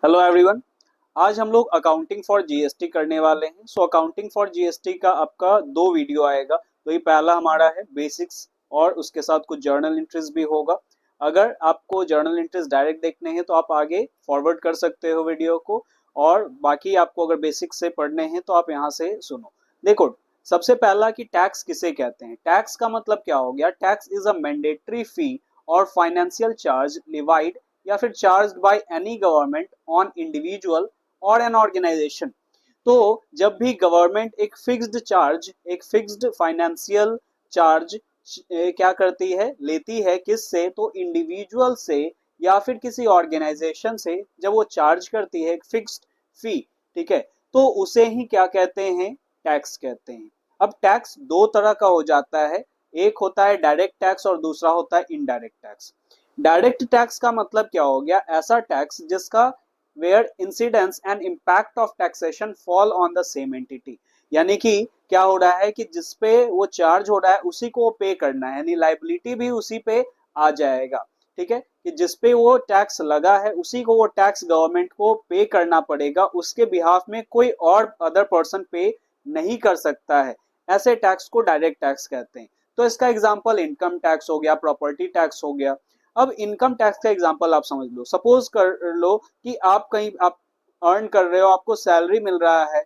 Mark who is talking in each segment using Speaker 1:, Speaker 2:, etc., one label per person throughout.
Speaker 1: Hello everyone. आज हम लोग अकाउंटिंग फॉर जीएसटी करने वाले हैं। अकाउंटिंग फॉर जीएसटी का आपका दो वीडियो आएगा। तो ये पहला हमारा है बेसिक्स और उसके साथ कुछ जर्नल एंट्रीज भी होगा। अगर आपको जर्नल एंट्रीज डायरेक्ट देखने हैं तो आप आगे फॉरवर्ड कर सकते हो वीडियो को, और बाकी आपको अगर बेसिक्स से पढ़ने हैं तो आप यहाँ से सुनो। देखो, सबसे पहला कि टैक्स किसे कहते हैं। टैक्स का मतलब क्या हो गया। टैक्स इज अ मैंडेटरी फी और फाइनेंशियल चार्ज लिवाइड या फिर charge by any government on individual और एन ऑर्गेनाइजेशन। तो जब भी गवर्नमेंट एक फिक्स्ड चार्ज, एक फिक्स्ड फाइनेंशियल चार्ज क्या करती है, लेती है किससे, तो इंडिविजुअल से या फिर किसी ऑर्गेनाइजेशन से, जब वो चार्ज करती है एक फिक्स्ड फी, ठीक है, तो उसे ही क्या कहते हैं, टैक्स कहते हैं। अब टैक्स दो तरह का हो जाता है, एक होता है डायरेक्ट टैक्स और दूसरा होता है इनडायरेक्ट टैक्स। डायरेक्ट टैक्स का मतलब क्या हो गया, ऐसा टैक्स जिसका where incidence and impact of taxation fall on the same entity. यानी कि क्या हो रहा है कि जिसपे वो चार्ज हो रहा है उसी को पे करना है, यानी लाइबिलिटी भी उसी पे आ जाएगा। ठीक है, कि जिसपे वो टैक्स लगा है उसी को वो टैक्स गवर्नमेंट को पे करना पड़ेगा, उसके बिहाफ में कोई और अदर पर्सन पे नहीं कर सकता है। ऐसे टैक्स को डायरेक्ट टैक्स कहते हैं। तो इसका एग्जांपल इनकम टैक्स हो गया, प्रॉपर्टी टैक्स हो गया। अब इनकम टैक्स का एग्जांपल आप समझ लो। सपोज कर लो कि आप कहीं आप अर्न कर रहे हो, आपको सैलरी मिल रहा है,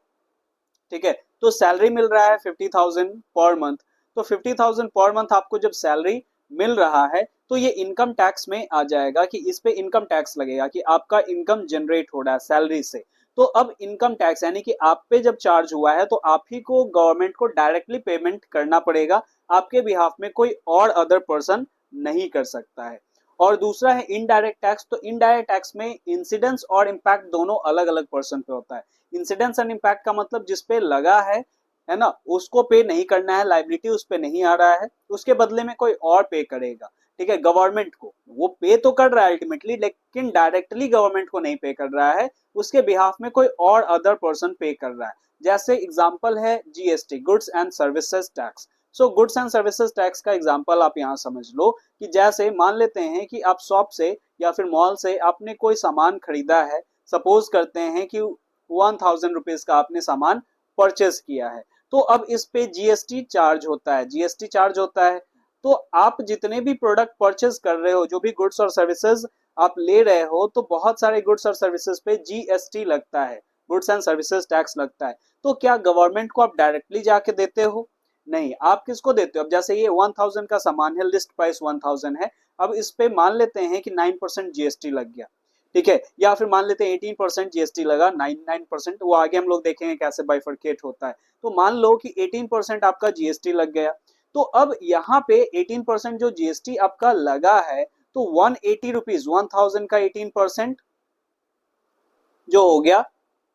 Speaker 1: ठीक है, तो सैलरी मिल रहा है 50,000 पर मंथ। तो 50,000 पर मंथ आपको जब सैलरी मिल रहा है तो ये इनकम टैक्स में आ जाएगा, कि इस पे इनकम टैक्स लगेगा कि आपका इनकम जनरेट हो रहा है सैलरी से। तो अब इनकम टैक्स यानी कि आप पे जब चार्ज हुआ है तो आप ही को गवर्नमेंट को डायरेक्टली पेमेंट करना पड़ेगा, आपके बिहाफ में कोई और अदर पर्सन नहीं कर सकता है। और दूसरा है इनडायरेक्ट टैक्स। तो इनडायरेक्ट टैक्स में इंसिडेंस और इम्पैक्ट दोनों अलग अलग पर्सन पे होता है। इंसिडेंस एंड इम्पैक्ट का मतलब जिस पे लगा है ना, उसको पे नहीं करना है, लाइबिलिटी उस पे नहीं आ रहा है, उसके बदले में कोई और पे करेगा। ठीक है, गवर्नमेंट को वो पे तो कर रहा है अल्टीमेटली, लेकिन डायरेक्टली गवर्नमेंट को नहीं पे कर रहा है, उसके बिहाफ में कोई और अदर पर्सन पे कर रहा है। जैसे एग्जांपल है GST, goods and services tax. Goods and services tax का एग्जांपल आप यहाँ समझ लो कि जैसे मान लेते हैं कि आप शॉप से या फिर मॉल से आपने कोई सामान खरीदा है। सपोज करते हैं कि 1,000 रुपीज का आपने सामान परचेज किया है, तो अब इस पे जीएसटी चार्ज होता है, जीएसटी चार्ज होता है। तो आप जितने भी प्रोडक्ट परचेज कर रहे हो, जो भी गुड्स और सर्विसेज आप ले रहे हो, तो बहुत सारे गुड्स और सर्विसेज पे जीएसटी लगता है, गुड्स एंड सर्विसेज टैक्स लगता है। तो क्या गवर्नमेंट को आप डायरेक्टली जाके देते हो? नहीं, आप किसको देते हो? अब जैसे ये 1,000 का सामान है, लिस्ट प्राइस 1,000 है, अब इस पे मान लेते हैं कि 9% जीएसटी लग गया, ठीक है, या फिर मान लेते हैं 18% जीएसटी लगा, 9% वो आगे हम लोग देखेंगे कैसे बाइफरकेट होता है। तो मान लो कि 18% आपका जीएसटी लग गया। तो अब यहाँ पे 18% जो जीएसटी आपका लगा है, तो 180 रुपीज, 1,000 का 18% जो हो गया,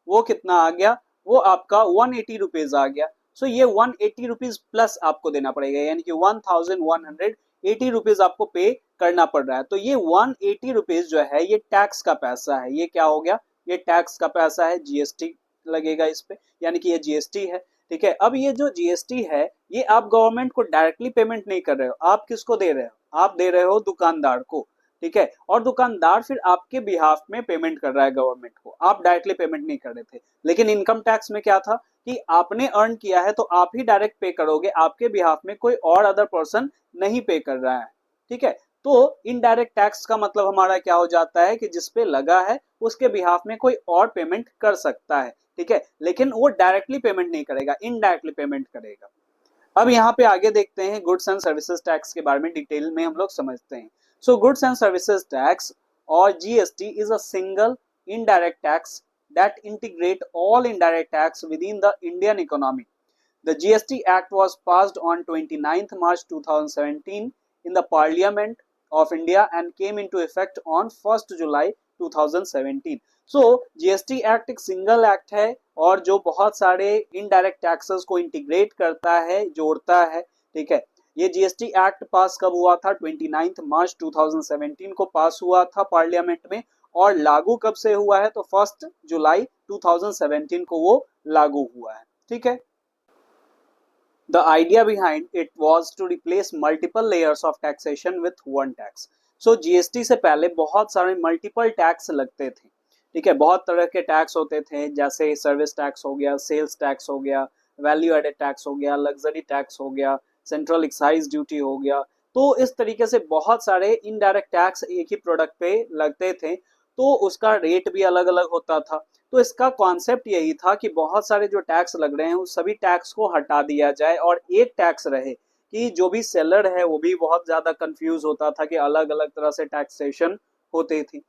Speaker 1: वो कितना आ गया, वो आपका 180 रुपीज आ गया। ये 180 रुपीज प्लस आपको देना पड़ेगा, यानी कि 1,180 रुपीज आपको पे करना पड़ रहा है। तो ये 180 रुपीज जो है ये टैक्स का पैसा है। ये क्या हो गया, ये टैक्स का पैसा है, जीएसटी लगेगा इस पे, यानी कि ये जीएसटी है। ठीक है, अब ये जो जीएसटी है ये आप गवर्नमेंट को डायरेक्टली पेमेंट नहीं कर रहे हो, आप किसको दे रहे हो, आप दे रहे हो दुकानदार को। ठीक है, और दुकानदार फिर आपके बिहाफ में पेमेंट कर रहा है गवर्नमेंट को, आप डायरेक्टली पेमेंट नहीं कर रहे थे। लेकिन इनकम टैक्स में क्या था कि आपने अर्न किया है तो आप ही डायरेक्ट पे करोगे, आपके बिहाफ में कोई और अदर पर्सन नहीं पे कर रहा है। ठीक है, तो इनडायरेक्ट टैक्स का मतलब हमारा क्या हो जाता है कि जिसपे लगा है उसके बिहाफ में कोई और पेमेंट कर सकता है। ठीक है, लेकिन वो डायरेक्टली पेमेंट नहीं करेगा, इनडायरेक्टली पेमेंट करेगा। अब यहाँ पे आगे देखते हैं गुड्स एंड सर्विसेज टैक्स के बारे में, डिटेल में हम लोग समझते हैं। गुड्स एंड सर्विसेज टैक्स और GST is a single indirect tax that integrate all indirect tax within the Indian economy. The GST Act was passed on 29th March 2017 in the Parliament of India and came into effect on 1st July 2017. GST act एक single act है और जो बहुत सारे indirect taxes को integrate करता है, जोड़ता है। ठीक है, ये जीएसटी एक्ट पास कब हुआ था, 29 मार्च 2017 को पास हुआ था पार्लियामेंट में, और लागू कब से हुआ है, तो 1 जुलाई 2017 को वो लागू हुआ है। ठीक है, the idea behind it was to replace multiple layers of taxation with one tax. GST से पहले बहुत सारे मल्टीपल टैक्स लगते थे, ठीक है, बहुत तरह के टैक्स होते थे, जैसे सर्विस टैक्स हो गया, सेल्स टैक्स हो गया, वैल्यू एडेड टैक्स हो गया, लग्जरी टैक्स हो गया, सेंट्रल एक्साइज ड्यूटी हो गया। तो इस तरीके से बहुत सारे इनडायरेक्ट टैक्स एक ही प्रोडक्ट पे लगते थे, तो उसका रेट भी अलग अलग होता था। तो इसका कॉन्सेप्ट यही था कि बहुत सारे जो टैक्स लग रहे हैं उस सभी टैक्स को हटा दिया जाए और एक टैक्स रहे, कि जो भी सेलर है वो भी बहुत ज्यादा कंफ्यूज होता था कि अलग अलग तरह से टैक्सेशन होती थी।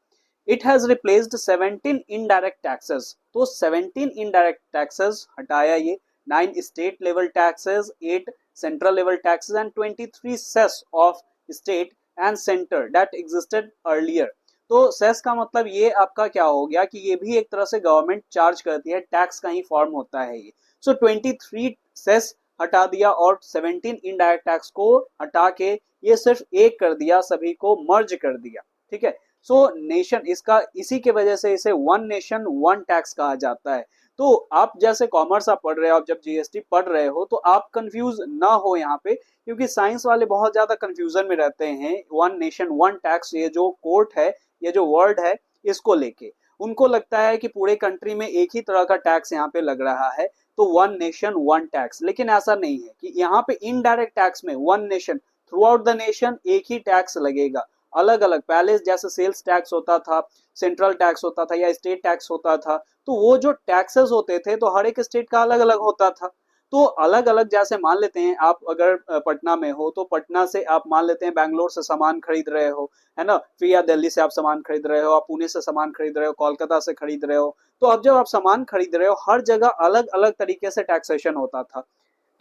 Speaker 1: It has replaced 17 indirect taxes. तो 17 इनडायरेक्ट टैक्सेस हटाया ये, 9 state level taxes, 8 central level taxes and 23 cess of state and centre that existed earlier. तो सेस का मतलब ये आपका क्या हो गया कि ये भी एक तरह से गवर्नमेंट चार्ज करती है, टैक्स का ही फॉर्म होता है ये। सो 23 सेस हटा दिया और 17 इनडायरेक्ट टैक्स को हटा के ये सिर्फ एक कर दिया, सभी को मर्ज कर दिया। ठीक है, सो नेशन इसका, इसी के वजह से इसे वन नेशन वन टैक्स कहा जाता है। तो आप जैसे कॉमर्स आप पढ़ रहे हो, आप जब जीएसटी पढ़ रहे हो तो आप कंफ्यूज ना हो यहाँ पे, क्योंकि साइंस वाले बहुत ज्यादा कंफ्यूजन में रहते हैं वन नेशन वन टैक्स, ये जो कोर्ट है, ये जो वर्ड है, इसको लेके उनको लगता है कि पूरे कंट्री में एक ही तरह का टैक्स यहाँ पे लग रहा है, तो वन नेशन वन टैक्स। लेकिन ऐसा नहीं है, कि यहाँ पे इनडायरेक्ट टैक्स में one nation, through out the nation एक ही टैक्स लगेगा। अलग अलग पहले जैसे सेल्स टैक्स होता था, सेंट्रल टैक्स होता था या स्टेट टैक्स होता था, तो वो जो टैक्सेस होते थे तो हर एक स्टेट का अलग अलग होता था। तो अलग अलग, जैसे मान लेते हैं आप अगर पटना में हो तो पटना से आप मान लेते हैं बैंगलोर से सामान खरीद रहे हो, है ना, फिर या दिल्ली से आप सामान खरीद रहे हो, आप पुणे से सामान खरीद रहे हो, कोलकाता से खरीद रहे हो। तो अब जब आप सामान खरीद रहे हो हर जगह अलग अलग तरीके से टैक्सेशन होता था।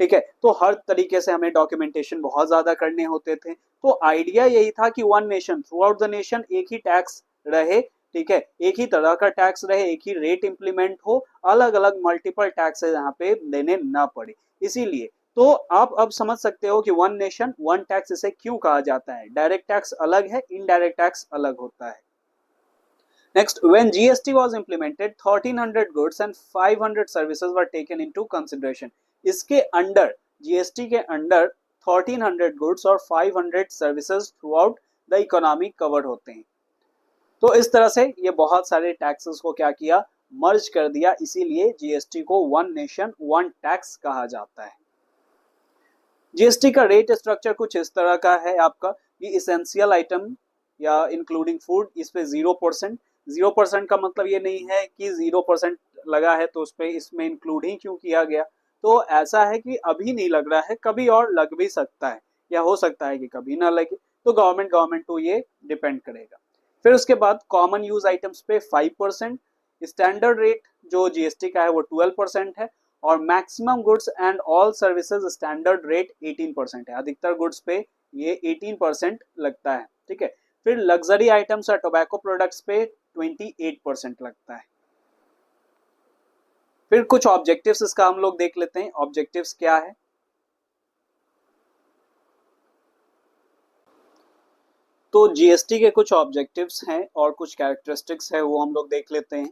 Speaker 1: ठीक है, तो हर तरीके से हमें डॉक्यूमेंटेशन बहुत ज्यादा करने होते थे। तो आइडिया यही था कि one nation, through out the nation एक ही टैक्स रहे। ठीक है, एक ही तरह का टैक्स रहे, एक ही रेट इंप्लीमेंट हो, अलग अलग मल्टीपल टैक्सेस यहाँ पे देने ना पड़े। इसीलिए तो आप अब समझ सकते हो कि वन नेशन वन टैक्स इसे क्यों कहा जाता है। डायरेक्ट टैक्स अलग है, इनडायरेक्ट टैक्स अलग होता है। Next, when GST was implemented, 1300 goods and 500 services were taken into consideration. इसके अंडर, जीएसटी के अंडर 1300 गुड्स और 500 services through out the economy covered होते हैं। तो इस तरह से ये बहुत सारे टैक्सेस को क्या किया, मर्ज कर दिया। इसीलिए जीएसटी को वन नेशन वन टैक्स कहा जाता है। जीएसटी का रेट स्ट्रक्चर कुछ इस तरह का है आपका, ये इसेंशियल आइटम या इंक्लूडिंग फूड, इस पे 0%। 0% का मतलब ये नहीं है कि 0% लगा है तो उस पे इसमें इंक्लूड ही क्यों किया गया। तो ऐसा है कि अभी नहीं लग रहा है, कभी और लग भी सकता है, या हो सकता है कि कभी ना लगे। तो गवर्नमेंट टू ये डिपेंड करेगा। फिर उसके बाद कॉमन यूज आइटम्स पे 5%, स्टैंडर्ड रेट जो जीएसटी का है वो 12% है, और maximum goods and all services standard rate 18% है। अधिकतर गुड्स पे ये 18% लगता है। ठीक है, फिर लग्जरी आइटम्स और टोबैको प्रोडक्ट्स पे 28% लगता है। फिर कुछ ऑब्जेक्टिव्स इसका हम लोग देख लेते हैं, ऑब्जेक्टिव्स क्या है। तो जीएसटी के कुछ ऑब्जेक्टिव्स हैं और कुछ कैरेक्टरिस्टिक्स है, वो हम लोग देख लेते हैं।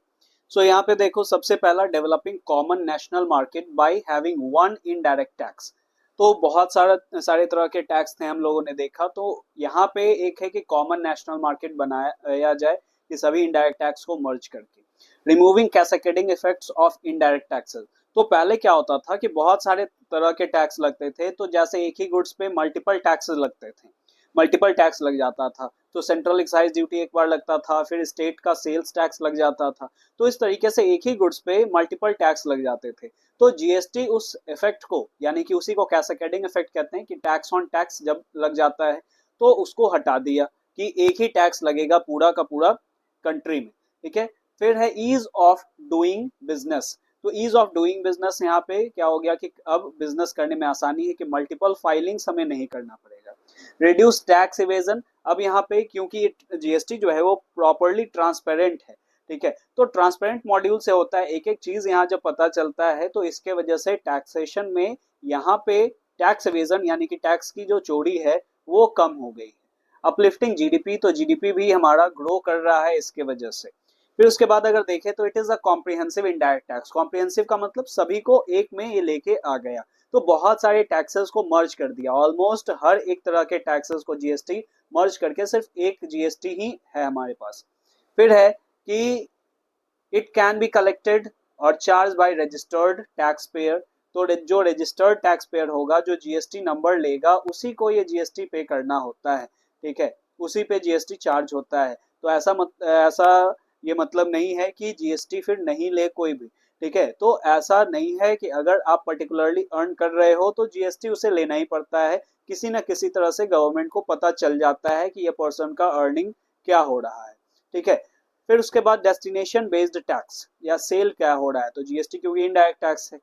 Speaker 1: सो यहाँ पे देखो, सबसे पहला, developing common national market by having one indirect tax. तो बहुत सारे तरह के टैक्स थे हम लोगों ने देखा, तो यहाँ पे एक है कि कॉमन नेशनल मार्केट बनाया जाए, कि सभी इनडायरेक्ट टैक्स को मर्ज करके। Removing cascading effects of indirect taxes. तो पहले क्या होता था कि बहुत सारे तरह के टैक्स लगते थे, तो जैसे एक ही गुड्स पे मल्टीपल टैक्सेस लगते थे, मल्टीपल टैक्स लग जाता था। तो सेंट्रल एक्साइज ड्यूटी एक बार लगता था, फिर स्टेट का सेल्स टैक्स लग जाता था। तो इस तरीके से एक ही गुड्स पे मल्टीपल टैक्स लग जाते थे। तो जीएसटी उस इफेक्ट को, यानी कि उसी को कैस्केडिंग इफेक्ट कहते हैं, कि टैक्स ऑन टैक्स जब लग जाता है तो उसको हटा दिया, कि एक ही टैक्स लगेगा पूरा का पूरा कंट्री में। ठीक है, फिर है ईज ऑफ डूइंग बिजनेस। तो ईज ऑफ डूइंग बिजनेस यहाँ पे क्या हो गया कि अब बिजनेस करने में आसानी है, कि मल्टीपल फाइलिंग्स हमें नहीं करना पड़ेगा। Reduce tax evasion. अब यहाँ पे क्योंकि जीएसटी जो है वो प्रॉपरली ट्रांसपेरेंट है, ठीक है, तो ट्रांसपेरेंट मॉड्यूल से होता है, एक एक चीज यहाँ जब पता चलता है, तो इसके वजह से टैक्सेशन में यहाँ पे टैक्स इवेजन यानी कि टैक्स की जो चोरी है वो कम हो गई है। अपलिफ्टिंग जीडीपी, तो जीडीपी भी हमारा ग्रो कर रहा है इसके वजह से। फिर उसके बाद अगर देखें तो it is a comprehensive indirect tax. Comprehensive का मतलब सभी को एक में ये लेके आ गया, तो बहुत सारे टैक्सेस को मर्ज कर दिया। ऑलमोस्ट हर एक तरह के टैक्सेस को जीएसटी मर्ज करके सिर्फ एक जीएसटी ही है हमारे पास। फिर है कि इट कैन बी कलेक्टेड और charge by registered tax payer. तो जो रजिस्टर्ड टैक्स पेयर होगा, जो जीएसटी नंबर लेगा, उसी को ये जीएसटी पे करना होता है, ठीक है, उसी पे जीएसटी चार्ज होता है। तो ऐसा ये मतलब नहीं है कि जीएसटी फिर नहीं ले कोई भी, ठीक है। तो ऐसा नहीं है कि अगर आप पर्टिकुलरली अर्न कर रहे हो तो जीएसटी उसे लेना ही पड़ता है, किसी न किसी तरह से गवर्नमेंट को पता चल जाता है कि ये पर्सन का अर्निंग क्या हो रहा है, ठीक है। फिर उसके बाद डेस्टिनेशन बेस्ड टैक्स या सेल क्या हो रहा है, तो जीएसटी क्योंकि इनडायरेक्ट टैक्स है।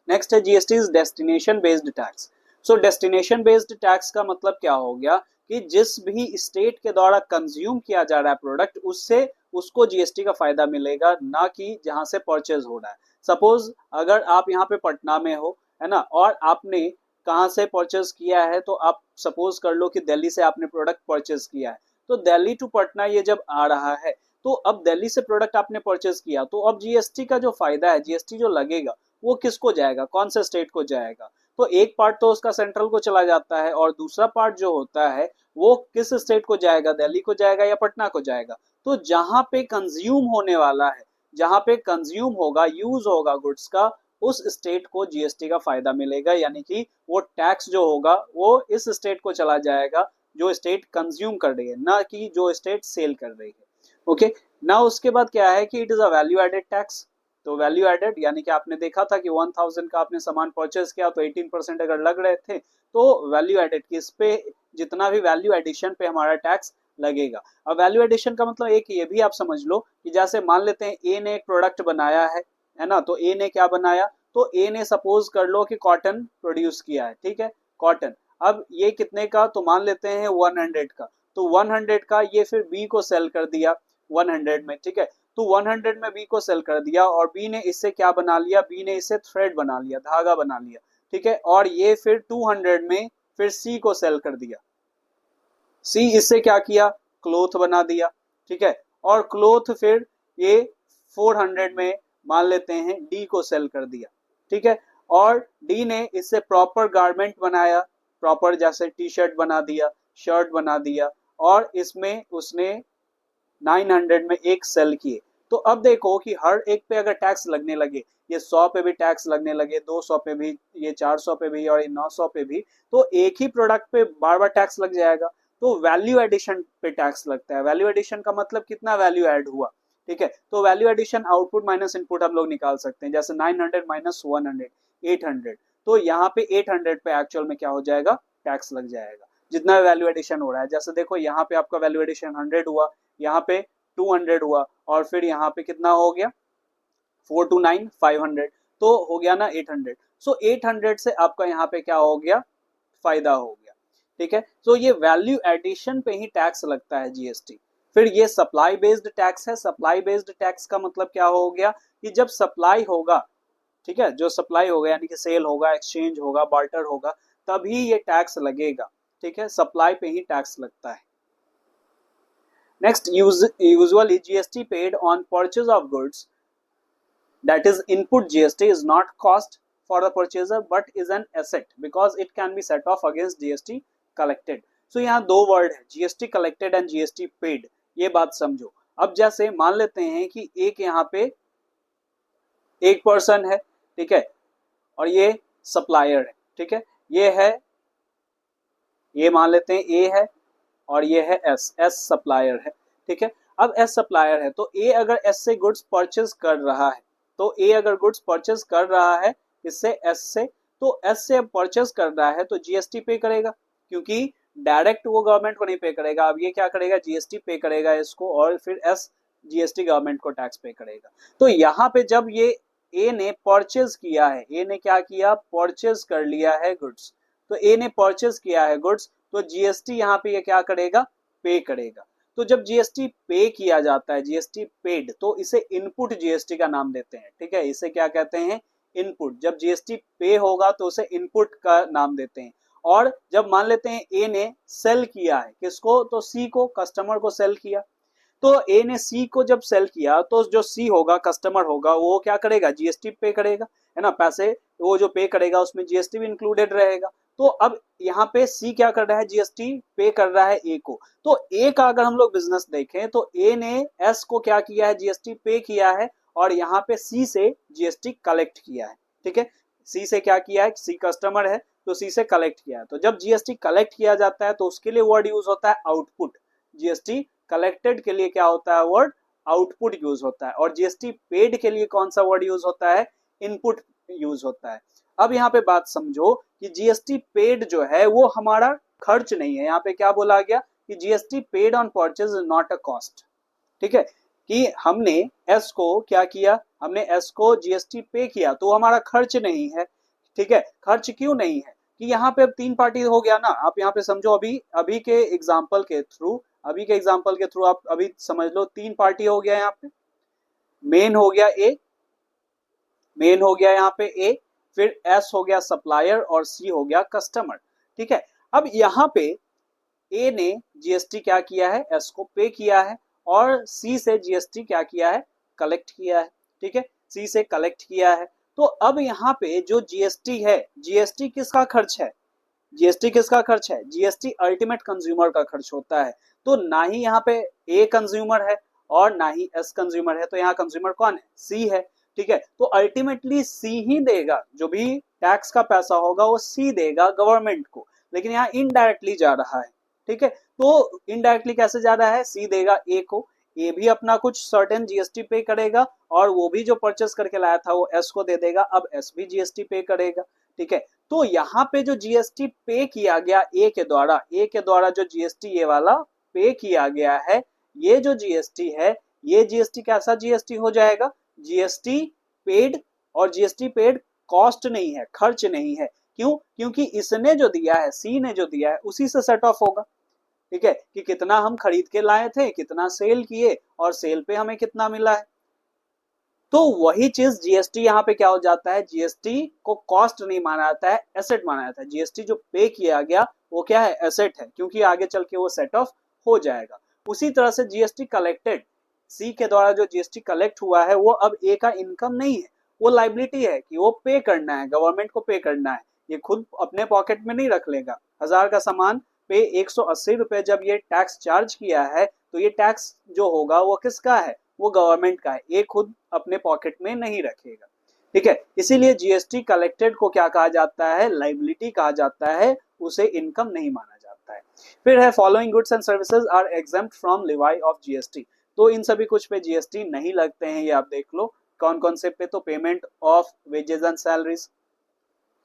Speaker 1: नेक्स्ट है GST is destination based tax. So destination based tax का मतलब क्या हो गया कि जिस भी स्टेट के द्वारा कंज्यूम किया जा रहा है प्रोडक्ट, उससे उसको जीएसटी का फायदा मिलेगा, ना कि जहां से परचेज हो रहा है। सपोज अगर आप यहाँ पे पटना में हो, है ना, और आपने कहाँ से परचेज किया है, तो आप सपोज कर लो कि दिल्ली से आपने प्रोडक्ट परचेज किया है। तो दिल्ली टू पटना ये जब आ रहा है, तो अब दिल्ली से प्रोडक्ट आपने परचेज किया, तो अब जीएसटी का जो फायदा है, जीएसटी जो लगेगा, वो किसको जाएगा, कौन से स्टेट को जाएगा। तो एक पार्ट तो उसका सेंट्रल को चला जाता है, और दूसरा पार्ट जो होता है वो किस स्टेट को जाएगा, दिल्ली को जाएगा या पटना को जाएगा। तो जहां पे कंज्यूम होने वाला है, जहां पे कंज्यूम होगा, यूज होगा गुड्स का, उस स्टेट को जीएसटी का फायदा मिलेगा, यानी कि वो टैक्स जो होगा वो इस स्टेट को चला जाएगा जो स्टेट कंज्यूम कर रही है, ना कि जो स्टेट सेल कर रही है। ओके, ना उसके बाद क्या है कि it is a value added tax. तो वैल्यू एडेड यानी कि आपने देखा था कि 1000 का आपने सामान परचेज किया तो 18% अगर लग रहे थे, तो वैल्यू एडेड की इस पे जितना भी वैल्यू एडिशन पे हमारा टैक्स लगेगा। अब वैल्यू एडिशन का मतलब एक ये भी आप समझ लो कि जैसे मान लेते हैं ए ने एक प्रोडक्ट बनाया है ना, तो ए ने क्या बनाया, तो ए ने सपोज कर लो कि कॉटन प्रोड्यूस किया है, ठीक है, कॉटन। अब ये कितने का, तो मान लेते हैं 100 का, तो 100 का ये फिर बी को सेल कर दिया 100 में, ठीक है। तो 100 में बी को सेल कर दिया, और बी ने इससे क्या बना लिया, बी ने इससे थ्रेड बना लिया, धागा बना लिया, ठीक है। और ये फिर 200 में फिर सी को सेल कर दिया, सी इससे क्या किया, क्लोथ बना दिया, ठीक है। और क्लोथ फिर ये 400 में मान लेते हैं डी को सेल कर दिया, ठीक है। और डी ने इससे प्रॉपर गारमेंट बनाया, प्रॉपर जैसे टी शर्ट बना दिया, शर्ट बना दिया, और इसमें उसने 900 में एक सेल किए। तो अब देखो कि हर एक पे अगर टैक्स लगने लगे, ये 100 पे भी टैक्स लगने लगे, 200 पे भी, ये 400 पे भी और ये 900 पे भी, तो एक ही प्रोडक्ट पे बार बार टैक्स लग जाएगा। तो वैल्यू एडिशन पे टैक्स लगता है। वैल्यू एडिशन का मतलब कितना वैल्यू ऐड हुआ, ठीक है। तो value addition output minus input हम लोग निकाल सकते हैं, जैसे 900 माइनस 100 800। तो यहाँ पे 800 पे एक्चुअल में क्या हो जाएगा, टैक्स लग जाएगा, जितना वैल्यू एडिशन हो रहा है। जैसे देखो यहाँ पे आपका वैल्यू एडिशन 100 हुआ, यहाँ पे 200 हुआ, और फिर यहाँ पे कितना हो गया 4 to 9 500, तो हो गया ना 800। सो 800 से आपका यहाँ पे क्या हो गया, फायदा हो गया, ठीक है। तो ये वैल्यू एडिशन पे ही टैक्स लगता है जीएसटी। फिर ये सप्लाई बेस्ड टैक्स है। सप्लाई बेस्ड टैक्स का मतलब क्या हो गया कि जब सप्लाई होगा, ठीक है, जो सप्लाई होगा यानी कि सेल होगा, एक्सचेंज होगा, बार्टर होगा, तभी ये टैक्स लगेगा, ठीक है, सप्लाई पे ही टैक्स लगता है। Next, usually GST paid on purchase of goods, that is input GST, is not cost for the purchaser but is an asset because it can be set off against GST collected. So यहाँ दो word है, GST collected and GST paid, ये बात समझो। अब जैसे मान लेते हैं कि एक यहाँ पे एक पर्सन है, ठीक है, और ये सप्लायर है, ठीक है, ये है, ये मान लेते हैं ए है, और ये है एस, एस सप्लायर है, ठीक है। अब एस सप्लायर है, तो ए अगर एस से गुड्स परचेज कर रहा है, तो ए अगर गुड्स परचेज कर रहा है इससे एस से, तो एस से अब परचेज कर रहा है तो जीएसटी पे करेगा, क्योंकि डायरेक्ट वो गवर्नमेंट को नहीं पे करेगा। अब ये क्या करेगा, जीएसटी पे करेगा इसको, और फिर एस जीएसटी गवर्नमेंट को टैक्स पे करेगा। तो यहाँ पे जब ये ए ने परचेज किया है, ए ने क्या किया, परचेज कर लिया है गुड्स, तो ए ने परचेज किया है गुड्स, तो जीएसटी यहाँ पे ये क्या करेगा, पे करेगा। तो जब जीएसटी पे किया जाता है, जीएसटी पेड, तो इसे इनपुट जीएसटी का नाम देते हैं, ठीक है, इसे क्या कहते हैं, इनपुट। जब जीएसटी पे होगा तो उसे इनपुट का नाम देते हैं। और जब मान लेते हैं ए ने सेल किया है किसको, तो सी को, कस्टमर को सेल किया, तो ए ने सी को जब सेल किया तो जो सी होगा, कस्टमर होगा, वो क्या करेगा, जीएसटी पे करेगा, है ना, पैसे वो जो पे करेगा उसमें जीएसटी भी इंक्लूडेड रहेगा। तो अब यहाँ पे सी क्या कर रहा है, जीएसटी पे कर रहा है ए को। तो ए का अगर हम लोग बिजनेस देखें तो ए ने एस को क्या किया है, जीएसटी पे किया है, और यहाँ पे सी से जीएसटी कलेक्ट किया है। ठीक है, सी से क्या किया है, सी कस्टमर है तो सी से कलेक्ट किया है। तो जब जीएसटी कलेक्ट किया जाता है तो उसके लिए वर्ड यूज होता है आउटपुट। जीएसटी कलेक्टेड के लिए क्या होता है, वर्ड आउटपुट यूज होता है। और जीएसटी पेड के लिए कौन सा वर्ड यूज होता है, इनपुट यूज होता है। अब यहाँ पे बात समझो कि जीएसटी पेड जो है वो हमारा खर्च नहीं है। यहाँ पे क्या बोला गया कि GST paid on purchase is not a cost. ठीक है, कि हमने एस को क्या किया, हमने एस को जीएसटी पे किया तो हमारा खर्च नहीं है। ठीक है, खर्च क्यों नहीं है कि यहाँ पे अब तीन पार्टी हो गया ना। आप यहाँ पे समझो, अभी अभी के एग्जाम्पल के थ्रू, आप अभी समझ लो तीन पार्टी हो गया यहाँ पे। मेन हो गया ए, मेन हो गया यहाँ पे ए, फिर एस हो गया सप्लायर और सी हो गया कस्टमर। ठीक है, अब यहाँ पे ए ने जीएसटी क्या किया है, एस को पे किया है, और सी से जीएसटी क्या किया है, कलेक्ट किया है। ठीक है, सी से कलेक्ट किया है। तो अब यहाँ पे जो जीएसटी है, जीएसटी किसका खर्च है, जीएसटी किसका खर्च है, जीएसटी अल्टीमेट कंज्यूमर का खर्च होता है। तो ना ही यहाँ पे ए कंज्यूमर है और ना ही एस कंज्यूमर है, तो यहाँ कंज्यूमर कौन है, सी है। ठीक है, तो अल्टीमेटली सी ही देगा, जो भी टैक्स का पैसा होगा वो सी देगा गवर्नमेंट को, लेकिन यहाँ इनडायरेक्टली जा रहा है। ठीक है, तो इनडायरेक्टली कैसे जा रहा है, सी देगा ए को, ए भी अपना कुछ सर्टेन जीएसटी पे करेगा, और वो भी जो परचेस करके लाया था वो एस को दे देगा, अब एस भी जीएसटी पे करेगा। ठीक है, तो यहाँ पे जो जीएसटी पे किया गया ए के द्वारा, ए के द्वारा जो जीएसटी ये वाला पे किया गया है, ये जो जीएसटी है, ये जीएसटी कैसा जीएसटी हो जाएगा, जीएसटी पेड। और जीएसटी पेड कॉस्ट नहीं है, खर्च नहीं है। क्यों, क्योंकि इसने जो दिया है, सी ने जो दिया है उसी से सेट ऑफ होगा। ठीक है, कि कितना हम खरीद के लाए थे, कितना सेल किए, और सेल पे हमें कितना मिला है। तो वही चीज जीएसटी यहाँ पे क्या हो जाता है, जीएसटी को कॉस्ट नहीं माना जाता है, एसेट माना जाता है। जीएसटी जो पे किया गया वो क्या है, एसेट है, क्योंकि आगे चल के वो सेट ऑफ हो जाएगा। उसी तरह से जीएसटी कलेक्टेड, सी के द्वारा जो जीएसटी कलेक्ट हुआ है वो अब ए का इनकम नहीं है, वो लाइबिलिटी है कि वो पे करना है, गवर्नमेंट को पे करना है। ये खुद अपने पॉकेट में नहीं रख लेगा। 1000 का सामान पे 180 रुपए जब ये टैक्स चार्ज किया है, तो ये टैक्स जो होगा वो किसका है, वो गवर्नमेंट का है, ये खुद अपने पॉकेट में नहीं रखेगा। ठीक है, इसीलिए जीएसटी कलेक्टेड को क्या कहा जाता है, लाइबिलिटी कहा जाता है, उसे इनकम नहीं माना जाता है। फिर है following goods and services are exempt from levy of GST. तो इन सभी कुछ पे जीएसटी नहीं लगते हैं, ये आप देख लो कौन कौन से पे। तो payment of wages and salaries,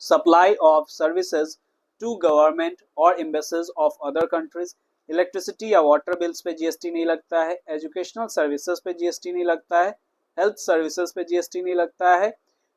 Speaker 1: supply of services to government और embassies of other countries, electricity या वाटर बिल्स पे जीएसटी नहीं लगता है, एजुकेशनल सर्विसेज पे जीएसटी नहीं लगता है, हेल्थ सर्विसेज पे जीएसटी नहीं लगता है,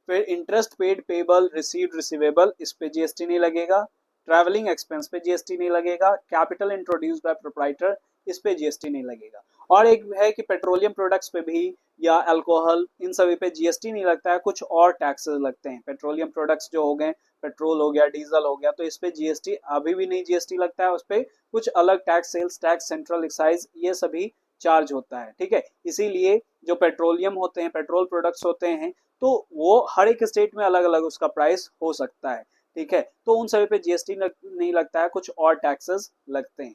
Speaker 1: फिर interest paid, payable, received, receivable, इस पे जीएसटी नहीं लगेगा, ट्रैवलिंग एक्सपेंस पे जीएसटी नहीं लगेगा, कैपिटल इंट्रोड्यूस्ड बाय प्रोप्राइटर, इस पे जीएसटी नहीं लगेगा। और एक है कि पेट्रोलियम प्रोडक्ट्स पे भी या अल्कोहल, इन सभी पे जीएसटी नहीं लगता है, कुछ और टैक्सेस लगते हैं। पेट्रोलियम प्रोडक्ट्स जो हो गए, पेट्रोल हो गया, डीजल हो गया, तो इस पे जीएसटी अभी भी नहीं जीएसटी लगता है, उस पे कुछ अलग tax, sales tax, central excise, ये सभी चार्ज होता है। ठीक है, इसीलिए जो पेट्रोलियम होते हैं, पेट्रोल प्रोडक्ट्स होते हैं, तो वो हर एक स्टेट में अलग अलग उसका प्राइस हो सकता है। ठीक है, तो उन सभी पे जीएसटी नहीं लगता है, कुछ और टैक्सेस लगते हैं।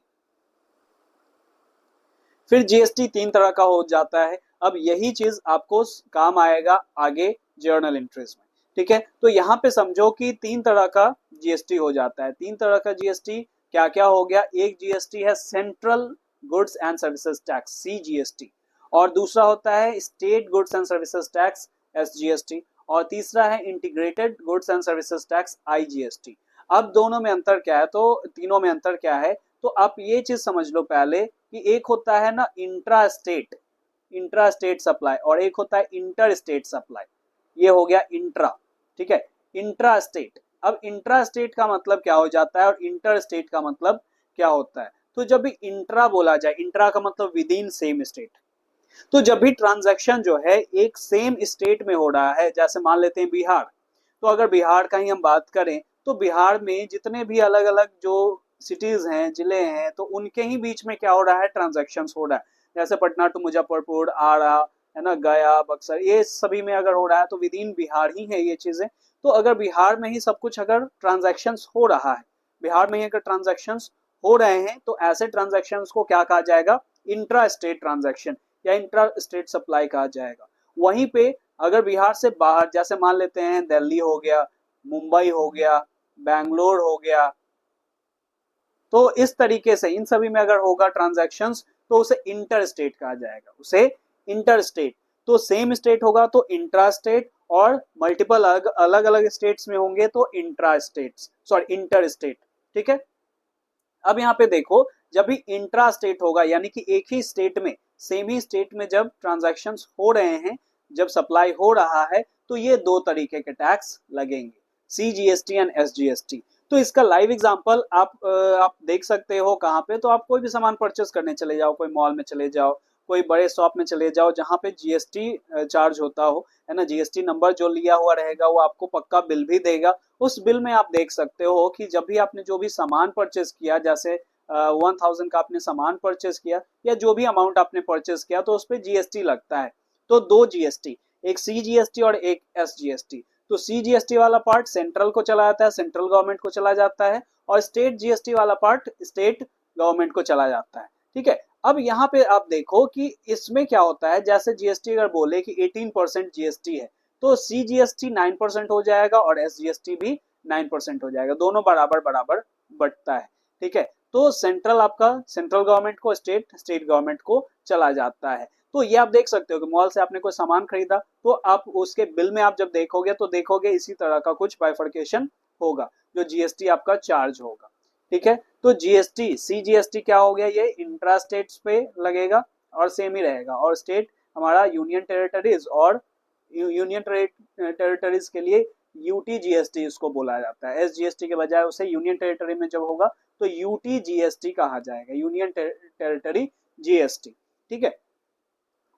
Speaker 1: फिर जीएसटी तीन तरह का हो जाता है। अब यही चीज आपको काम आएगा आगे जर्नल एंट्रीज में। ठीक है, तो यहाँ पे समझो कि तीन तरह का जीएसटी हो जाता है। तीन तरह का जीएसटी क्या क्या हो गया, एक जीएसटी है central goods and services tax, CGST, और दूसरा होता है state goods and services tax, SGST, और तीसरा है integrated goods and services tax, IGST. अब दोनों में अंतर क्या है, तो तीनों में अंतर क्या है, तो आप ये चीज समझ लो पहले कि एक होता है ना इंट्रा स्टेट सप्लाई, और एक होता है इंटर स्टेट सप्लाई। ये हो गया इंट्रा। ठीक है, इंट्रा स्टेट। अब इंट्रा स्टेट का मतलब क्या हो जाता है और इंटर स्टेट का मतलब क्या होता है, तो जब भी इंट्रा बोला जाए, इंट्रा का मतलब विद इन सेम स्टेट, तो जब भी ट्रांजैक्शन जो है एक सेम स्टेट में हो रहा है, जैसे मान लेते हैं बिहार, तो अगर बिहार का ही हम बात करें तो बिहार में जितने भी अलग अलग जो सिटीज हैं, जिले हैं, तो उनके ही बीच में क्या हो रहा है, ट्रांजैक्शन हो रहा है। जैसे पटना टू मुजफ्फरपुर, आरा, है ना, गया, बक्सर, ये सभी में अगर हो रहा है तो विद इन बिहार ही है ये चीजें। तो अगर बिहार में ही सब कुछ अगर ट्रांजैक्शंस हो रहा है, बिहार में ही अगर ट्रांजैक्शंस हो रहे हैं, तो ऐसे ट्रांजैक्शंस को क्या कहा जाएगा, इंट्रा स्टेट ट्रांजैक्शन या इंट्रा स्टेट सप्लाई कहा जाएगा। वहीं पे अगर बिहार से बाहर, जैसे मान लेते हैं दिल्ली हो गया, मुंबई हो गया, बैंगलोर हो गया, तो इस तरीके से इन सभी में अगर होगा ट्रांजैक्शंस तो उसे इंटर स्टेट कहा जाएगा, उसे इंटर स्टेट। तो सेम स्टेट होगा तो इंट्रा स्टेट, और मल्टीपल अलग अलग स्टेट्स में होंगे तो intra states, sorry inter state. ठीक है, अब यहाँ पे देखो, जब भी इंट्रा स्टेट होगा यानी कि एक ही स्टेट में, सेम ही स्टेट में जब ट्रांजैक्शंस हो रहे हैं, जब सप्लाई हो रहा है, तो ये दो तरीके के टैक्स लगेंगे, CGST एंड SGST। तो इसका लाइव एग्जांपल आप देख सकते हो कहाँ पे, तो आप कोई भी सामान परचेस करने चले जाओ, कोई मॉल में चले जाओ, कोई बड़े शॉप में चले जाओ जहाँ पे GST चार्ज होता हो, है ना, GST नंबर जो लिया हुआ रहेगा वो आपको पक्का बिल भी देगा। उस बिल में आप देख सकते हो कि जब भी आपने जो भी सामान परचेस किया, जैसे 1000 का आपने सामान परचेस किया या जो भी अमाउंट आपने परचेस किया, तो उस पर GST लगता है। तो दो GST, एक CGST और एक SGST। तो CGST वाला पार्ट सेंट्रल को चला जाता है, सेंट्रल गवर्नमेंट को चला जाता है, और स्टेट GST वाला पार्ट स्टेट गवर्नमेंट को चला जाता है। ठीक है, अब यहाँ पे आप देखो कि इसमें क्या होता है, जैसे GST अगर बोले कि 18% GST है, तो CGST 9% हो जाएगा और SGST भी 9% हो जाएगा, दोनों बराबर बराबर बटता है। ठीक है, तो सेंट्रल आपका सेंट्रल गवर्नमेंट को, स्टेट गवर्नमेंट को चला जाता है। तो ये आप देख सकते हो कि मॉल से आपने कोई सामान खरीदा, तो आप उसके बिल में आप जब देखोगे तो देखोगे इसी तरह का कुछ बाइफर्केशन होगा, जो GST आपका चार्ज होगा। ठीक है, तो GST CGST क्या हो गया, ये इंट्रा स्टेट्स पे लगेगा और सेम ही रहेगा, और स्टेट हमारा यूनियन टेरिटरीज, और यूनियन टेरिटरीज के लिए UTGST इसको बोला जाता है। SGST के बजाय उसे यूनियन टेरिटरी में जब होगा तो UTGST कहा जाएगा, यूनियन टेरिटरी GST। ठीक है,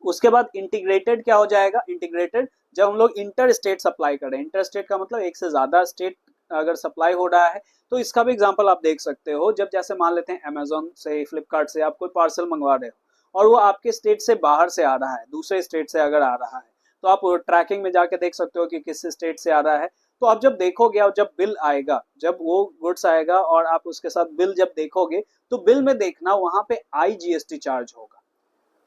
Speaker 1: उसके बाद इंटीग्रेटेड क्या हो जाएगा, इंटीग्रेटेड जब हम लोग इंटर स्टेट सप्लाई कर रहे हैं, इंटर स्टेट का मतलब एक से ज्यादा स्टेट अगर सप्लाई हो रहा है, तो इसका भी एग्जांपल आप देख सकते हो। जब जैसे मान लेते हैं अमेजोन से, फ्लिपकार्ट से आप कोई पार्सल मंगवा रहे हो और वो आपके स्टेट से बाहर से आ रहा है, दूसरे स्टेट से अगर आ रहा है, तो आप ट्रैकिंग में जाके देख सकते हो कि किस स्टेट से आ रहा है। तो आप जब देखोगे और जब बिल आएगा, जब वो गुड्स आएगा और आप उसके साथ बिल जब देखोगे, तो बिल में देखना वहां पे IGST चार्ज होगा।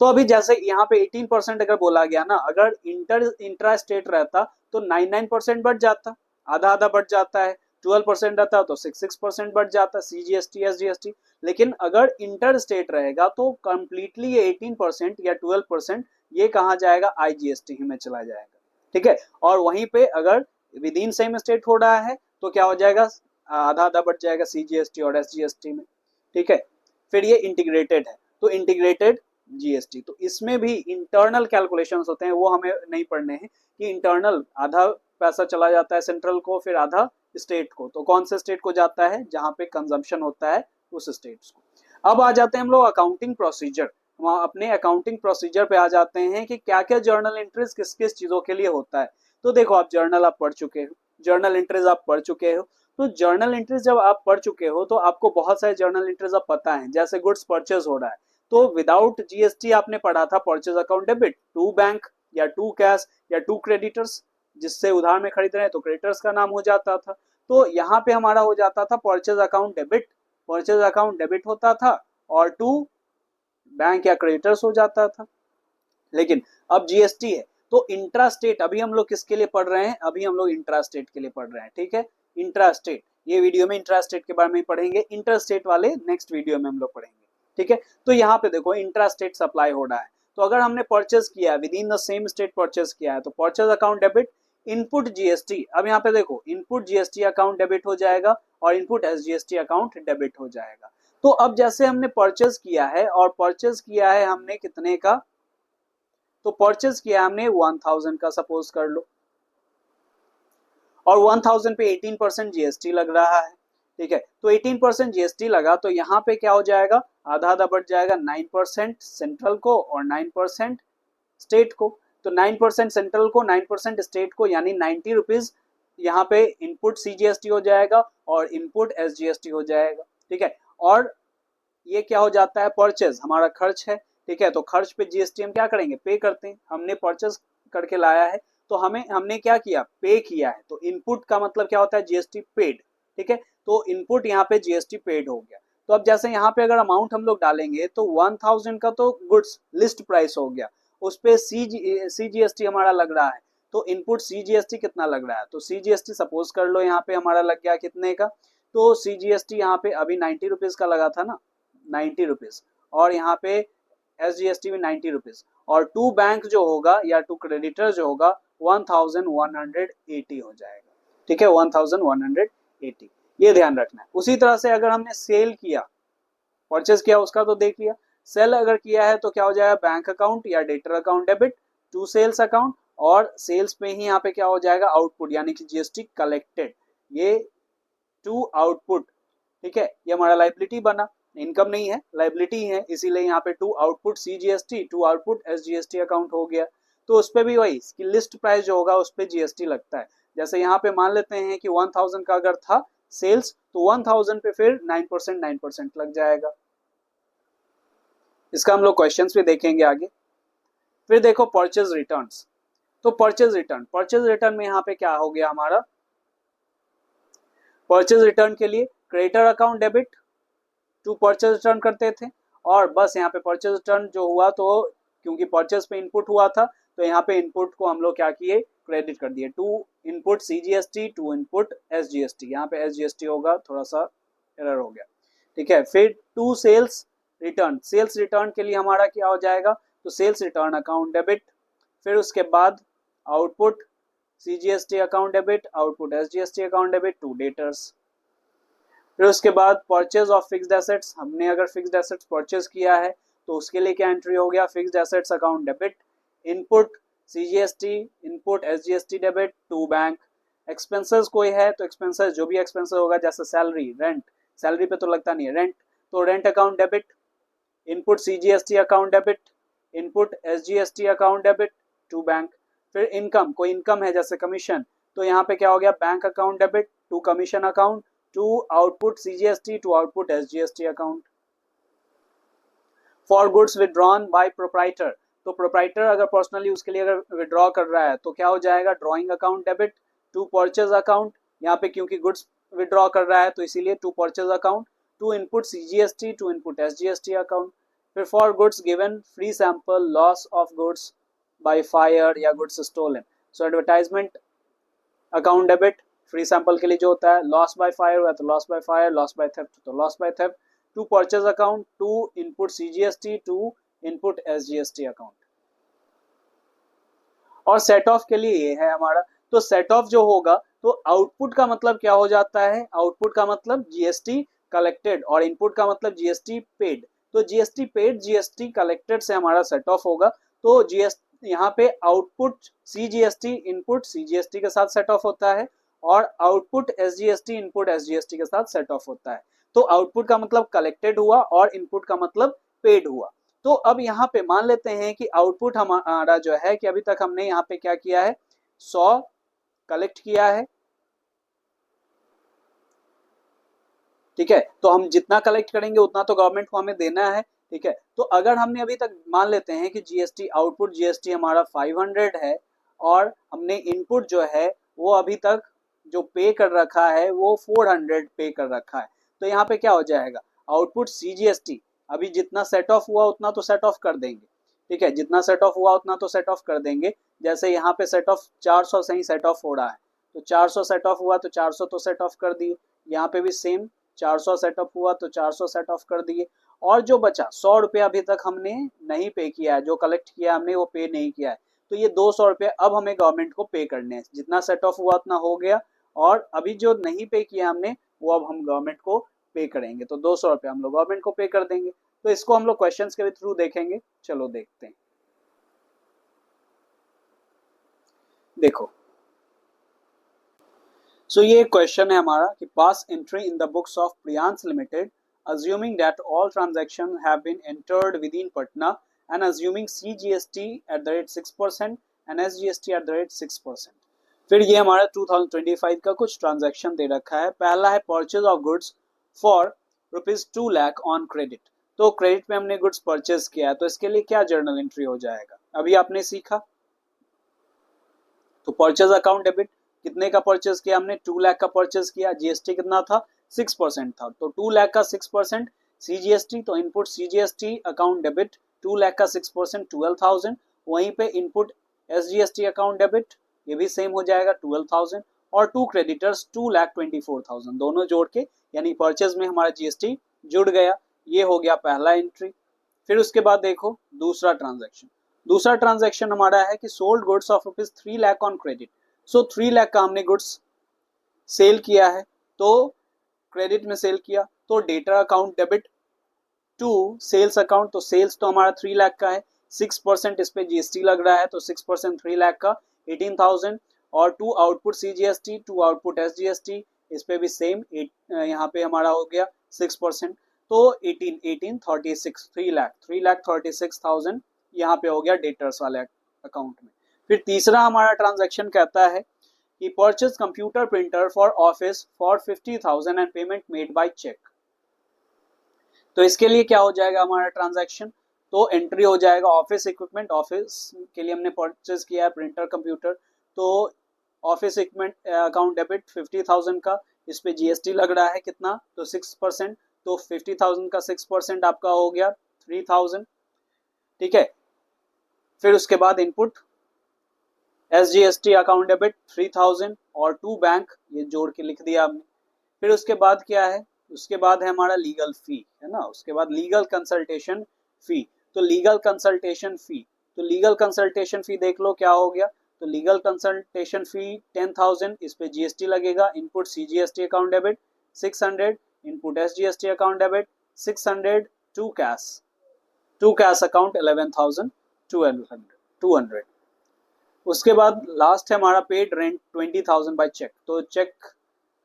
Speaker 1: तो अभी जैसे यहाँ पे 18% अगर बोला गया ना, अगर इंट्रा स्टेट रहता तो 99% बढ़ जाता, आधा आधा बढ़ जाता है, 12% रहता तो 6% बढ़ जाता CGST SGST। लेकिन अगर इंटर स्टेट रहेगा तो कंप्लीटली ये 18% या 12% ये कहाँ जाएगा, IGST में चला जाएगा। ठीक है, और वहीं पे अगर विद इन सेम स्टेट हो रहा है तो क्या हो जाएगा, आधा आधा बढ़ जाएगा CGST और SGST में। ठीक है, फिर ये इंटीग्रेटेड है, तो इंटीग्रेटेड GST, तो इसमें भी इंटरनल कैलकुलेशंस होते हैं, वो हमें नहीं पढ़ने हैं कि इंटरनल आधा पैसा चला जाता है सेंट्रल को, फिर आधा स्टेट को। तो कौन से स्टेट को जाता है, जहां पे कंजम्पशन होता है उस स्टेट्स को। अब आ जाते हैं हम लोग अकाउंटिंग प्रोसीजर, हम अपने अकाउंटिंग प्रोसीजर पे आ जाते हैं कि क्या क्या जर्नल एंट्रीज किस किस चीजों के लिए होता है। तो देखो, आप जर्नल आप पढ़ चुके हो, जर्नल एंट्रीज आप पढ़ चुके हो। तो जर्नल एंट्रीज जब आप पढ़ चुके हो तो आपको बहुत सारे जर्नल एंट्रीज अब पता है, जैसे गुड्स परचेज हो रहा है तो विदाउट GST आपने पढ़ा था purchase account debit to bank या टू कैश या टू क्रेडिटर्स, जिससे उधार में खरीद रहे हैं तो क्रेडिटर्स का नाम हो जाता था। तो यहाँ पे हमारा हो जाता था purchase account debit, purchase account debit होता था, और टू बैंक या क्रेडिटर्स हो जाता था। लेकिन अब GST है तो इंट्रा स्टेट, अभी हम लोग किसके लिए पढ़ रहे हैं, अभी हम लोग इंट्रा स्टेट के लिए पढ़ रहे हैं। ठीक है, इंट्रा स्टेट, ये वीडियो में इंट्रा स्टेट के बारे में पढ़ेंगे, इंटर स्टेट वाले नेक्स्ट वीडियो में हम लोग पढ़ेंगे। ठीक है, तो यहाँ पे देखो इंट्रा स्टेट सप्लाई हो रहा है, तो अगर हमने परचेज किया with in the same state purchase किया है तो purchase account debit, input GST, अब यहाँ पे देखो इनपुट GST अकाउंट डेबिट हो जाएगा और इनपुट SGST अकाउंट डेबिट हो जाएगा। तो अब जैसे हमने परचेज किया है, और परचेज किया है हमने कितने का, तो परचेज किया हमने 1000 का सपोज कर लो, और 1000 पे 18% GST लग रहा है। ठीक है, तो 18% GST लगा तो यहाँ पे क्या हो जाएगा, आधा आधा बढ़ जाएगा, 9% सेंट्रल को और 9% स्टेट को। तो 9% सेंट्रल को, 9% स्टेट को, यानी 90 रुपीज यहाँ पे इनपुट CGST हो जाएगा और इनपुट SGST हो जाएगा। ठीक है, और ये क्या हो जाता है, परचेज हमारा खर्च है। ठीक है, तो खर्च पे GST हम क्या करेंगे, पे करते हैं, हमने परचेज करके लाया है तो हमने क्या किया, पे किया है, तो इनपुट का मतलब क्या होता है, जीएसटी पेड, ठीक है, तो इनपुट यहाँ पे जीएसटी पेड हो गया। तो अब जैसे यहाँ पे अगर अमाउंट हम लोग डालेंगे तो 1000 का तो गुड्स लिस्ट प्राइस हो गया, उस पे सीजीएसटी हमारा लग रहा है, तो इनपुट सीजीएसटी कितना लग रहा है, तो सीजीएसटी सपोज कर लो यहाँ पे हमारा लग गया कितने का, तो सीजीएसटी यहाँ पे अभी 90 रुपीज का लगा था ना, 90 रुपीज, और यहाँ पे एसजीएसटी भी 90 रुपीज, और टू बैंक जो होगा या टू क्रेडिटर जो होगा 1180 हो जाएगा, ठीक है, 1180, ये ध्यान रखना है। उसी तरह से अगर हमने सेल किया, परचेज किया उसका तो देख लिया, सेल अगर किया है तो क्या हो जाएगा, बैंक अकाउंट या debtor account debit to sales account, और सेल्स पे ही यहाँ पे क्या हो जाएगा, आउटपुट यानी कि जीएसटी कलेक्टेड, ये टू आउटपुट, ठीक है, ये हमारा लाइबिलिटी बना, इनकम नहीं है, लाइबिलिटी है, इसीलिए यहाँ पे to output CGST, to output SGST account हो गया। तो उस पे भी वही कि लिस्ट प्राइस जो होगा उस पे जीएसटी लगता है। जैसे यहाँ पे मान लेते हैं कि 1000 का अगर था सेल्स, तो 1000 पे फिर 9% लग जाएगा। इसका हम लोग क्वेश्चंस भी देखेंगे आगे। फिर देखो परचेज रिटर्न्स, तो परचेज रिटर्न में यहाँ पे क्या हो गया हमारा, परचेज रिटर्न के लिए creditor account debit to purchase return करते थे, और बस यहाँ पे परचेज रिटर्न जो हुआ तो क्योंकि परचेज पे इनपुट हुआ था तो यहाँ पे इनपुट को हम लोग क्या किए, क्रेडिट कर दिए, to input CGST to input SGST, यहाँ पे एसजीएसटी होगा, थोड़ा सा एरर हो गया, ठीक है। फिर टू सेल्स रिटर्न के लिए हमारा क्या हो जाएगा, तो सेल्स रिटर्न अकाउंट डेबिट, फिर उसके बाद output CGST account debit, output SGST account debit to debtors. फिर उसके बाद परचेज ऑफ फिक्स्ड एसेट्स, हमने अगर फिक्स्ड एसेट्स परचेज किया है तो उसके लिए क्या एंट्री हो गया, fixed assets account debit, input CGST, input SGST debit to bank. Expenses कोई है तो एक्सपेंसेस, जो भी एक्सपेंसेस होगा जैसे सैलरी, रेंट, सैलरी पे तो लगता नहीं है, रेंट, तो rent account debit, input CGST account debit, input SGST account debit to bank. फिर इनकम, कोई इनकम है जैसे कमीशन, तो यहाँ पे क्या हो गया, bank account debit to commission account to output CGST to output SGST account. For goods withdrawn by proprietor, तो प्रोप्राइटर अगर पर्सनल यूज के लिए अगर विड्रॉ कर रहा है तो क्या हो जाएगा, drawing account debit to purchase account, यहाँ पे क्योंकि गुड्स विड्रॉ कर रहा है तो इसीलिए to purchase account, to input CGST to input SGST account. फिर for goods given free sample, loss of goods by fire या goods stolen, so advertisement account debit, free sample के लिए जो होता है, लॉस बाय फायर हुआ तो loss by fire, loss by theft तो loss by theft, to purchase account, to input CGST to input SGST account. और सेट ऑफ के लिए ये है हमारा, तो सेट ऑफ जो होगा तो आउटपुट का मतलब क्या हो जाता है, आउटपुट का मतलब जीएसटी कलेक्टेड, और इनपुट का मतलब जीएसटी पेड, तो जीएसटी पेड जीएसटी कलेक्टेड से हमारा सेट ऑफ होगा। तो जीएसटी यहाँ पे आउटपुट सीजीएसटी इनपुट सीजीएसटी के साथ सेट ऑफ होता है, और आउटपुट एसजीएसटी इनपुट एसजीएसटी के साथ सेट ऑफ होता है। तो आउटपुट का मतलब कलेक्टेड हुआ और इनपुट का मतलब पेड हुआ। तो अब यहाँ पे मान लेते हैं कि आउटपुट हमारा जो है कि अभी तक हमने यहाँ पे क्या किया है, 100 कलेक्ट किया है, ठीक है, तो हम जितना कलेक्ट करेंगे उतना तो गवर्नमेंट को हमें देना है, ठीक है। तो अगर हमने अभी तक मान लेते हैं कि जीएसटी आउटपुट जीएसटी हमारा 500 है, और हमने इनपुट जो है वो अभी तक जो पे कर रखा है वो 400 पे कर रखा है, तो यहाँ पे क्या हो जाएगा, आउटपुट सीजीएसटी अभी जितना सेट ऑफ हुआ उतना तो सेट ऑफ कर देंगे, ठीक है, जितना सेट ऑफ हुआ उतना तो सेट ऑफ कर देंगे। जैसे यहाँ पे सेट ऑफ 400 से ही सेट ऑफ हो रहा है, तो 400 सेट ऑफ हुआ तो 400 तो सेट ऑफ कर दिए, यहाँ पे भी सेम 400 सेट ऑफ हुआ तो 400 सेट ऑफ कर दिए, और जो बचा 100 रुपया अभी तक हमने नहीं पे किया है, जो कलेक्ट किया हमने वो पे नहीं किया है, तो ये 200 रुपये अब हमें गवर्नमेंट को पे करने हैं, जितना सेट ऑफ हुआ उतना हो गया, और अभी जो नहीं पे किया हमने वो अब हम गवर्नमेंट को पे करेंगे, तो 200 रुपये हम लोग गवर्नमेंट को पे कर देंगे। तो इसको हम लोग क्वेश्चंस के थ्रू देखेंगे, चलो देखते हैं। देखो सो ये क्वेश्चन है हमारा कि pass entry in the books of Priyans limited assuming that all transactions have been entered within Patna and assuming CGST at the rate 6% and SGST at the rate 6%। फिर ये हमारा 2025 का कुछ ट्रांजैक्शन दे रखा है। पहला है purchase of goods for ₹2 lakh on credit, तो क्रेडिट में हमने गुड्स परचेज किया है, तो इसके लिए क्या जर्नल एंट्री हो जाएगा, अभी आपने सीखा। तो तो परचेज अकाउंट डेबिट कितने का परचेज किया हमने, 2 लाख का परचेज किया, जीएसटी कितना था 6% था, तो 2 लाख का 6% सीजीएसटी, तो input CGST account debit 2 lakh का 6% 12,000, वहीं पे इनपुट एसजीएसटी अकाउंट डेबिट ये भी सेम हो जाएगा 12,000, और टू क्रेडिटर्स 2,24,000 दोनों जोड़ के, यानी परचेज में हमारा जीएसटी जुड़ गया। ये हो गया पहला एंट्री। फिर उसके बाद देखो दूसरा ट्रांजैक्शन, दूसरा ट्रांजैक्शन हमारा है कि sold goods of ₹3 lakh on credit. So 3 lakh का हमने गुड्स सेल किया है, तो क्रेडिट में सेल किया, तो debtor account debit to sales account, तो सेल्स तो हमारा 3 लाख का है, 6% इस पे जीएसटी लग रहा है, तो 6% 3 लाख का 18,000, और to output CGST to output SGST इस पे भी सेम यहाँ पे हमारा हो गया 6%, तो 18 36 3 लाख 36,000 यहाँ पे हो गया डेटर्स वाले अकाउंट में। फिर तीसरा हमारा ट्रांजैक्शन कहता है कि purchase computer printer for office for 50,000 and payment made by cheque. तो इसके लिए क्या हो जाएगा हमारा ट्रांजैक्शन, तो एंट्री हो जाएगा ऑफिस इक्विपमेंट, ऑफिस के लिए हमने परचेज किया है प्रिंटर कंप्यूटर, तो ऑफिस इक्विपमेंट अकाउंट डेबिट 50,000 का, इस पे जीएसटी लग रहा है कितना, तो 6%, तो 50,000 का 6% आपका हो गया 3,000, ठीक है। फिर उसके बाद इनपुट एसजीएसटी अकाउंट डेबिट 3,000 और टू बैंक ये जोड़ के लिख दिया हमने। फिर उसके बाद क्या है, उसके बाद है हमारा लीगल फी, है ना, उसके बाद लीगल कंसल्टेशन फी, तो लीगल कंसल्टेशन फी, तो लीगल कंसल्टेशन फी देख लो क्या हो गया, तो लीगल कंसल्टेशन फी 10,000, इस पे जीएसटी लगेगा, input CGST account debit 600, input SGST account debit 600, to cash account 11,200। उसके बाद लास्ट है हमारा पेड रेंट 20,000 बाय चेक, तो चेक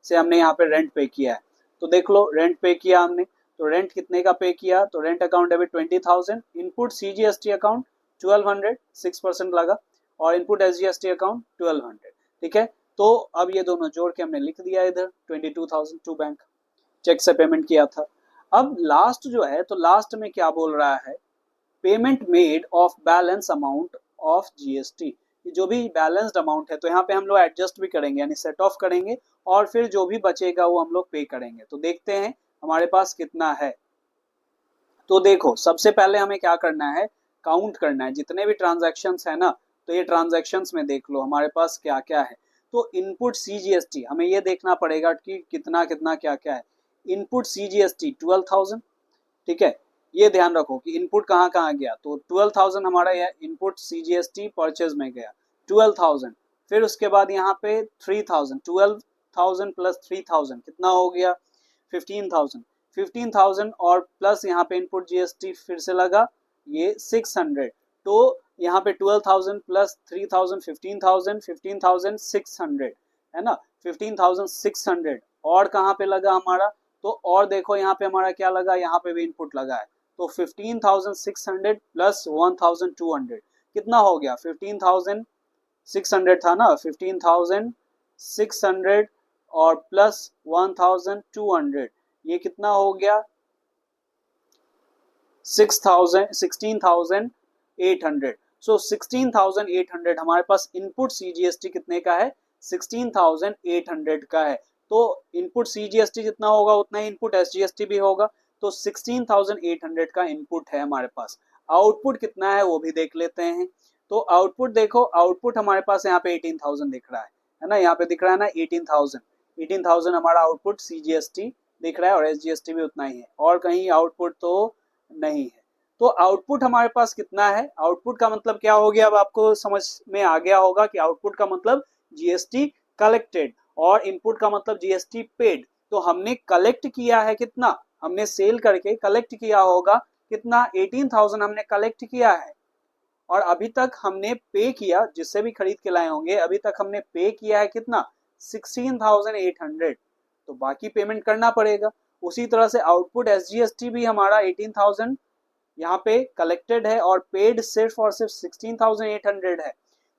Speaker 1: से हमने यहाँ पे रेंट पे किया है, तो देख लो रेंट पे किया हमने, तो रेंट कितने का पे किया, तो rent account debit 20,000, input CGST account 1200 6% लगा, और इनपुट एसजीएसटी अकाउंट 1200, ठीक है। तो अब ये दोनों जोड़ के हमने लिख दिया इधर 22,000 टू बैंक, चेक से पेमेंट किया था। अब लास्ट जो है, तो लास्ट में क्या बोल रहा है, payment made of balance amount of GST, जो भी बैलेंस्ड अमाउंट है, तो यहाँ पे हम लोग एडजस्ट भी करेंगे, यानी सेट ऑफ करेंगे, और फिर जो भी बचेगा वो हम लोग पे करेंगे। तो देखते हैं हमारे पास कितना है। तो देखो सबसे पहले हमें क्या करना है, काउंट करना है जितने भी ट्रांजैक्शंस है ना, तो ये ट्रांजैक्शंस में देख लो हमारे पास क्या क्या है। तो इनपुट सीजीएसटी हमें ये देखना पड़ेगा कि कितना कितना क्या क्या है। इनपुट सीजीएसटी 12,000, ठीक है, ये ध्यान रखो कि इनपुट कहाँ कहाँ गया, तो 12,000 हमारा यह इनपुट सीजीएसटी परचेज में गया 12,000। फिर उसके बाद यहाँ पे 3,000, 12,000 प्लस 3,000 कितना हो गया 15,000, 15,000 और प्लस यहाँ पे इनपुट जीएसटी फिर से लगा ये 600, तो यहाँ पे 12,000 प्लस 3,000 15,000, 15,600 है ना, 15,600 और कहाँ पे लगा हमारा, तो और देखो यहाँ पे हमारा क्या लगा, यहाँ पे भी इनपुट लगा है, तो 15,600 प्लस 1,200 कितना हो गया 15,600 था ना, 15,600 और प्लस 1,200 ये कितना हो गया 16,800। सो 16,800 हमारे पास इनपुट सीजीएसटी कितने का है 16,800 का है। तो इनपुट सीजीएसटी जितना होगा उतना ही इनपुट एसजीएसटी भी होगा, तो 16,800 का इनपुट है हमारे पास। आउटपुट कितना है वो भी देख लेते हैं। तो आउटपुट देखो, आउटपुट हमारे पास यहाँ पे 18,000 दिख रहा है ना, यहाँ पे दिख रहा है ना 18,000 हमारा आउटपुट सीजीएसटी दिख रहा है, और एसजीएसटी भी उतना ही है, और कहीं आउटपुट तो नहीं है। तो आउटपुट हमारे पास कितना है, आउटपुट का मतलब क्या हो गया, अब आपको समझ में आ गया होगा कि आउटपुट का मतलब जीएसटी कलेक्टेड और इनपुट का मतलब जीएसटी पेड। तो हमने कलेक्ट किया है कितना, हमने सेल करके कलेक्ट किया होगा कितना 18,000 हमने कलेक्ट किया है, और अभी तक हमने पे किया, जिससे भी खरीद के लाए होंगे अभी तक हमने पे किया है कितना 16,800, तो बाकी पेमेंट करना पड़ेगा। उसी तरह से आउटपुट एसजीएसटी भी हमारा 18,000 यहाँ पे कलेक्टेड है और पेड सिर्फ और सिर्फ 16,800 है।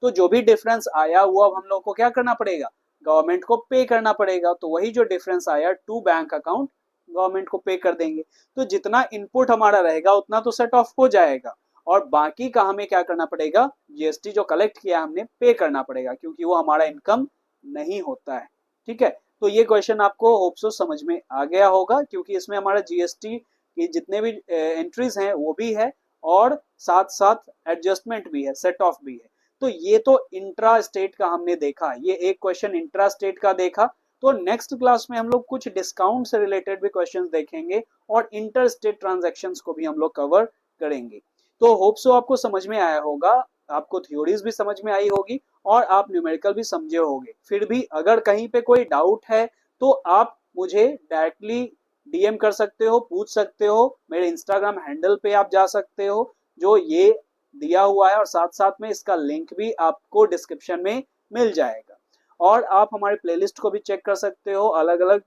Speaker 1: तो जो भी डिफरेंस आया वो अब हम लोग को क्या करना पड़ेगा, गवर्नमेंट को पे करना पड़ेगा। तो वही जो डिफरेंस आया टू बैंक अकाउंट गवर्नमेंट को पे कर देंगे। तो जितना इनपुट हमारा रहेगा उतना तो सेट ऑफ हो जाएगा, और बाकी का हमें क्या करना पड़ेगा, जीएसटी जो कलेक्ट किया हमने पे करना पड़ेगा, क्योंकि वो हमारा इनकम नहीं होता है। ठीक है, तो ये क्वेश्चन आपको होप सो समझ में आ गया होगा, क्योंकि इसमें हमारा जीएसटी की जितने भी एंट्रीज हैं वो भी है और साथ साथ एडजस्टमेंट भी है, सेट ऑफ भी है। तो ये तो इंट्रा स्टेट का हमने देखा, ये एक क्वेश्चन इंट्रा स्टेट का देखा। तो नेक्स्ट क्लास में हम लोग कुछ डिस्काउंट से रिलेटेड भी क्वेश्चंस देखेंगे और इंटर स्टेट ट्रांजैक्शंस को भी हम लोग कवर करेंगे। तो होप सो आपको समझ में आया होगा, आपको थ्योरीज भी समझ में आई होगी और आप न्यूमेरिकल भी समझे होंगे। फिर भी अगर कहीं पे कोई डाउट है तो आप मुझे डायरेक्टली डीएम कर सकते हो, पूछ सकते हो, मेरे इंस्टाग्राम हैंडल पे आप जा सकते हो जो ये दिया हुआ है, और साथ साथ में इसका लिंक भी आपको डिस्क्रिप्शन में मिल जाएगा। और आप हमारे प्लेलिस्ट को भी चेक कर सकते हो, अलग अलग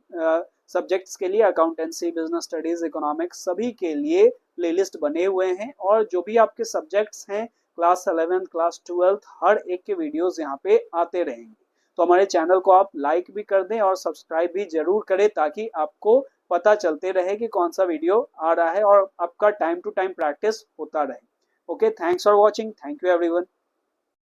Speaker 1: सब्जेक्ट्स के लिए, अकाउंटेंसी, बिजनेस स्टडीज, इकोनॉमिक्स, सभी के लिए प्लेलिस्ट बने हुए हैं। और जो भी आपके सब्जेक्ट्स हैं, क्लास 11, क्लास 12, हर एक के वीडियोस यहाँ पे आते रहेंगे। तो हमारे चैनल को आप लाइक भी कर दें और सब्सक्राइब भी जरूर करें, ताकि आपको पता चलते रहे कि कौन सा वीडियो आ रहा है और आपका टाइम टू टाइम प्रैक्टिस होता रहे। Okay, thanks for watching, thank you everyone.